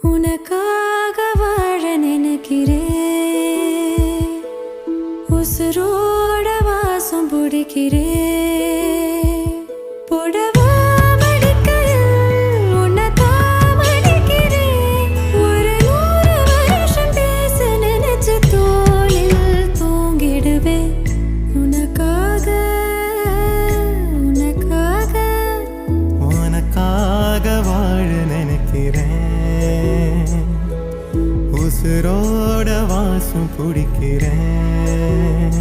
உனக்காக வாழ நினைக்கிறேன், உசுரோட வாசம் பிடிக்கிறேன். புடவா மடிக்கையில் உன்னைத்தான் மடிக்கிறேன். ஒரு 100 வருஷம் பேச நினைச்சு தோளில் தூங்கிடுவேன். உனக்காக உனக்காக உனக்காக வாழ நினைக்கிறேன், உசுரோட வாசம் பிடிக்கிறேன்.